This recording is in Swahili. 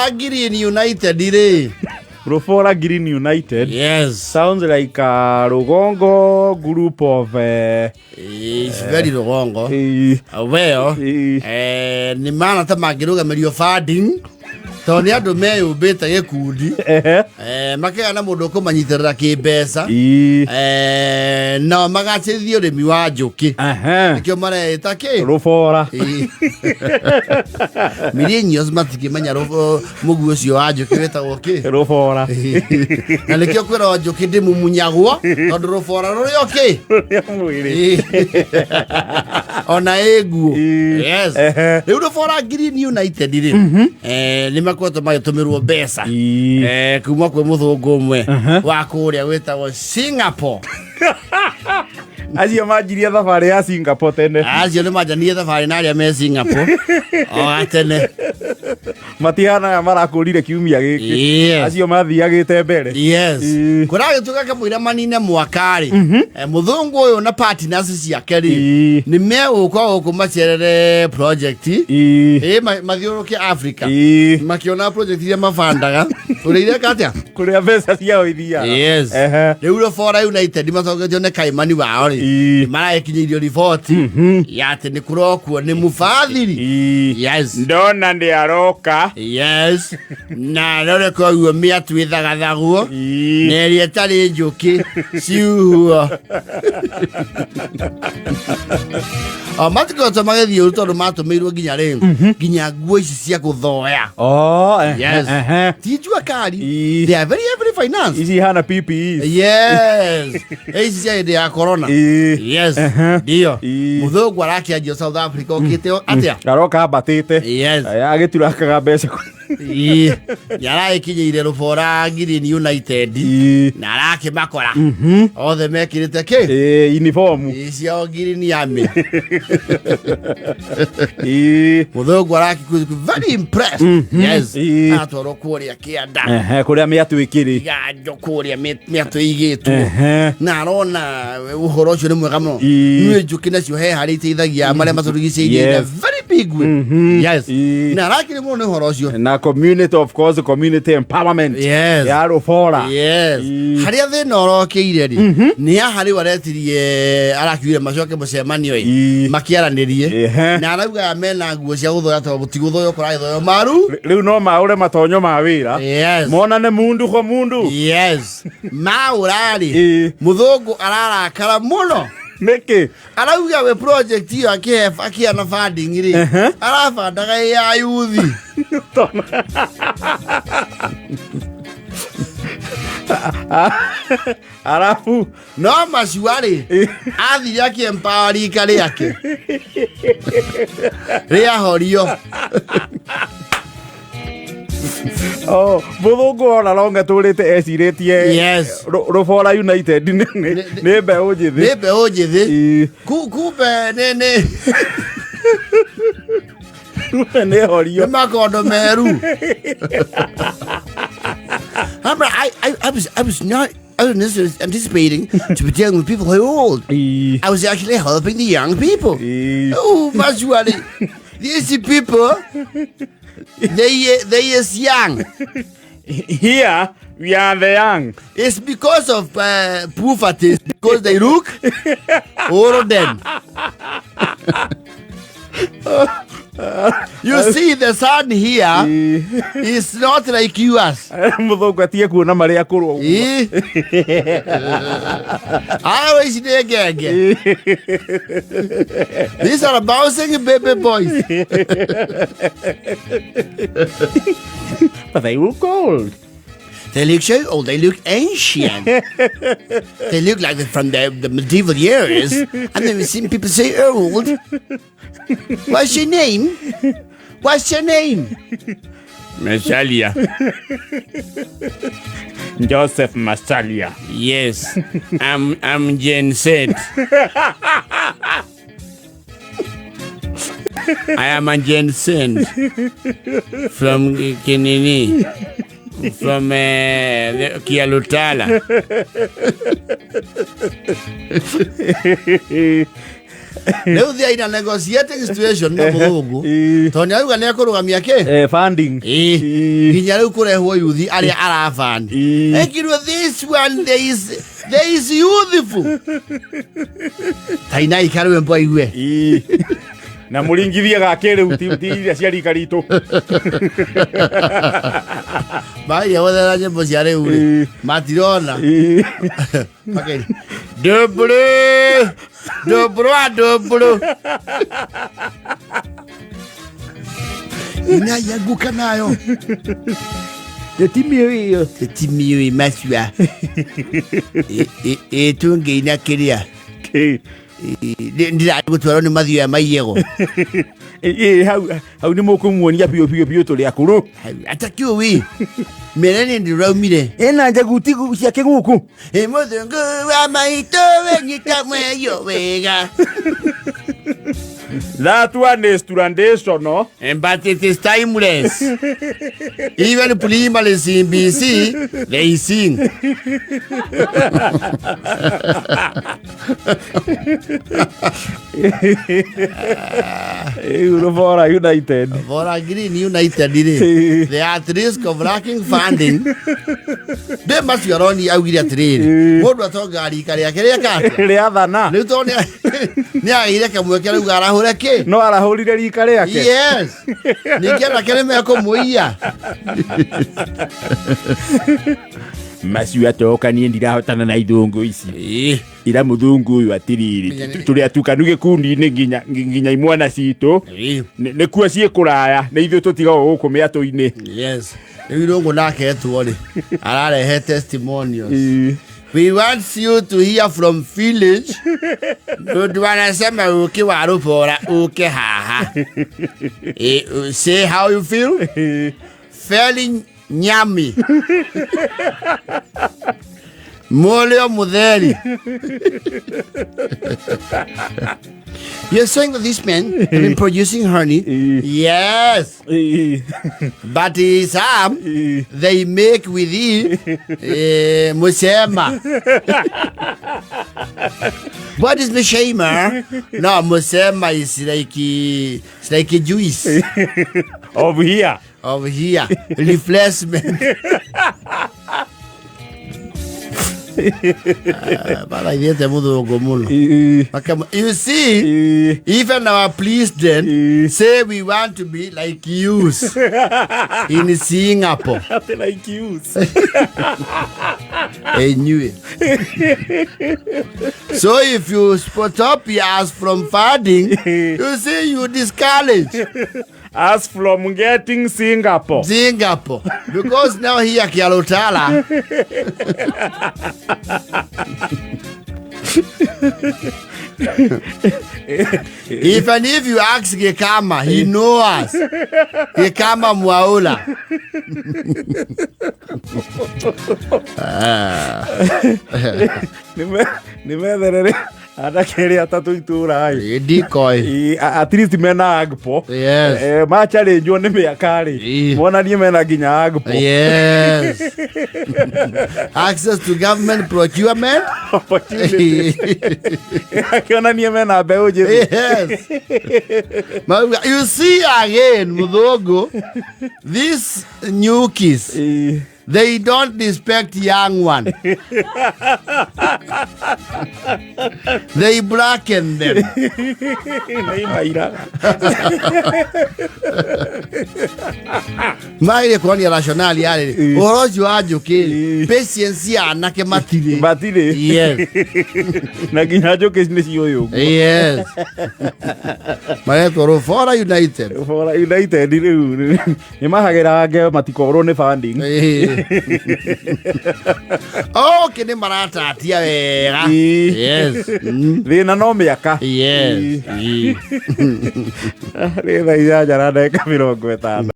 Rubora Green United re. Rubora Green United. Yes. Sounds like a Rugongo group of it's very Rugongo. Well, ni mana tamagiruga merio funding. Tony ando meyo beta yekudi. Makega na mundu kumanyiterera kimbeca. No magacithio rimi wa njuki. Nikio mareta ki Rubora. Millennials matikimenya mugu ucio wa njuki wetagwo ki Rubora. Na nikio kwira njuki ndi mumunyagwo tondu Rubora rurio ki mwiri. Ona eguo. Yes. Riu Rubora Green United ri. Ni makoto magitumirwo mbeca. Kuma kwe muthungu umwe wa kuria wetagwo Singapore. Acio manjirie thabari ya Singapore tene. Acio ni manjanie thabari na aria me Singapore. Atene. Matihana marakurire kiumia giki. Acio mathiagite mbere. Yes. Kuragituka kamwira manine mwakari. Muthungu uyu na partners ciake ri. Ni megukwa ukumacerere project. Mathiuruke Africa. Makiona project iria mafandaga. Ureire katia? Kuria mbeca ciao ithia. Yes. Riu Rubora United macogetio ne kaimani wao ri. Maraekinyirio report. Yate ni kurokuo ni mufadhili. Yes. Ndona ndi aroka. Yes. Na rore ko uo miatwithagathagwo. Neri etari njuki ciuhuo. Matiko tamagethi uruto rumatumĩirwo nginya ri nginya nguo ici cia guthoya. Yes. Tijua kari. They are very finance. Ici hana PPE. Yes. Ici cia hĩndĩ ya corona. Yes. Ndio. Muthungu arakianjio South Africa okite atia. Aroka batite. Yes. Agiturakaga mbeca. Yaraikinyiire Rubora Green United. Na arakimakora. Othe mekirite ki? Uniform. Cio green army. Muthungu arakiku very impressed. Yes. Atoro kuria kianda. Kuria miatuikiri. Ganjo kuria miatuigitwo. Na arona uhoro ucio ni mwega muno. Nĩ njuki nacio he hari teithagia maria maturigicĩirie. Very big way. Yes. Na arakire muno ni uhoro ucio. Na community, of course, community empowerment. Yes. Ya Rubora. Yes. Haria thina orokeire ri ni hari waretirie arakiure macoke mucemanio makiaranirie na arauga mena nguo cia guthoya to butiguthoyo kuraithoyo maru riu no maure matonyo ma wira. Yes. Mona ne mundu ko mundu. Yes. Maurari muthungu ararakara muno. Niki arauga we project iyo akiana funding ri arafandaga ya youth. Arafu no maciwari athire akiempoweri ika riake riahorio. Muthungu ona longa turite eciritie. Yes. Rubora United ni mbeu njithi. Ni mbeu njithi. Kumbe nene ne horio. Makondo meru. I was anticipating to be dealing with people who are old. I was actually helping the young people. Oh, Majuali. These people, they is young. Here, we are the young. It's because of poverty, because they look older than. You see the sun here is not like yours. Muthungu atie kuona maria akuru. Always gege. These are bouncing baby boys. But they look old. They look so old. They look ancient. They look like they're from the medieval years. I've never seen people say old. What's your name? What's your name? Masalia. Joseph Masalia. Yes. I'm Jen said. I am a Jensen from Kinini. From Kialutala. Leo they in a negotiating situation na muthungu. Tony auga ne akurugamia ke? Funding. Hinya riu kurehwo yuthi ari arafund. Ekirwo this one there is youthful. Taina ikarwe mbo igwe. Na muringithia gakere uti iria cia rika ritu. Bai wothe nyimbo cia riu matirona. Okay. Dobro. Ina yaguka nayo. Tetimiyo imaswa. Tunge ina kiria. Ndira gutwaro ni mathio ya maiyego. Hau ni mukumuonia pio tuli akuru. Atakio wi. Mereni ndiraumire. Ena njaguti ciake guku. Muthungu wa maito wenyita mweyo wega. That one is traditional, but it is timeless. Even Pulimalis in BC, they sing. Rubora United. Rubora Green United. They are at risk of lacking funding. They must be around the Aguirre train. What was all Gary Carriaca? Leavana. Nia ireka mweke riu arahura ki no arahurire rika riake yes nikienda keleme kumuia macio atoka ni ndirahotana na ithungu ici ira muthungu uyu atiriri turi atukanu gikundi ni nginya imwana citu ni kuo cie kuraya ni ithu tutigawo guku miatu-ini yes irungu nake tuone ararehe testimonials. We want you to hear from village. Ndu wanasema uke wa Rubora uke haha. Say how you feel? Feeling nyami. Moleo mutheri. You're saying that these men have been producing honey? Yes. But some they make with musema. What is musema? No, musema is like a juice. Over here. Replacement. You see, even our president say we want to be like you in Singapore. Like you. I knew it. So if you stop us from funding, you say you discourage us from getting Singapore. Because now here Kialotala. Even if you ask Gekama, he knows us. Gekama Mwaula. Nimetherere adakeri atatu itura ai decoy at least mena agpo yes ma challenge one miakari mona ni mena ginya agpo yes access to government procurement akiona ni mena mbeu je yes you see again muthungu these new kids they don't respect young one. They blacken them. Maire kwani rationali yale. Orojo ajoke. Patience ya anake matire. Yes. Na kinyajoke ni siyo. Yes. Maire Rubora United. Rubora United ni mahagera ge matikoro ne funding. Oh, kene marata atia wega. Yes. Rina no miaka. Yes. Rina ya jara ndeka 50.